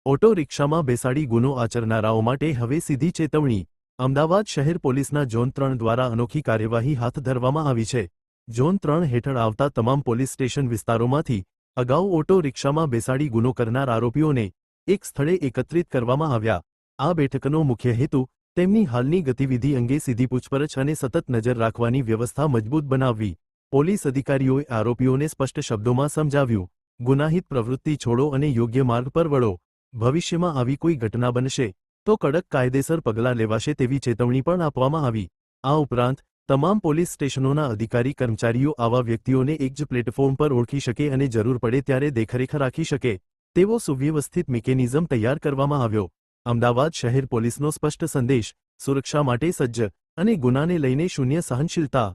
Auto રિક્ષામાં બેસાડી ગુનો આચરનારાઓ માટે હવે સીધી ચેતવણી. અમદાવાદ શહેર પોલીસના ઝોન 3 દ્વારા અનોખી કાર્યવાહી હાથ ધરવામાં આવી છે. ઝોન 3 હેઠળ આવતા તમામ પોલીસ સ્ટેશન વિસ્તારોમાંથી અગાઉ ઓટો રિક્ષામાં બેસાડી ગુનો કરનાર આરોપીઓને એક સ્થળે એકત્રિત કરવામાં આવ્યા. આ બેઠકનો મુખ્ય હેતુ તેમની હાલની ગતિવિધિ અંગે સીધી પૂછપરછ અને સતત નજર રાખવાની વ્યવસ્થા મજબૂત બનાવવી. પોલીસ અધિકારીઓએ આરોપીઓને સ્પષ્ટ શબ્દોમાં સમજાવ્યું, ગુનાહિત પ્રવૃત્તિ છોડો અને યોગ્ય માર્ગ પર વળો. ભવિષ્યમાં આવી કોઈ ઘટના બનશે તો કડક કાયદેસર પગલાં લેવાશે તેવી ચેતવણી પણ આપવામાં આવી. આ ઉપરાંત તમામ પોલીસ સ્ટેશનોના અધિકારી કર્મચારીઓ આવા વ્યક્તિઓને એક જ પ્લેટફોર્મ પર ઓળખી શકે અને જરૂર પડે ત્યારે દેખરેખ રાખી શકે તેવો સુવ્યવસ્થિત મિકેનિઝમ તૈયાર કરવામાં આવ્યો. અમદાવાદ શહેર પોલીસનો સ્પષ્ટ સંદેશ, સુરક્ષા માટે સજ્જ અને ગુનાને લઈને શૂન્ય સહનશીલતા.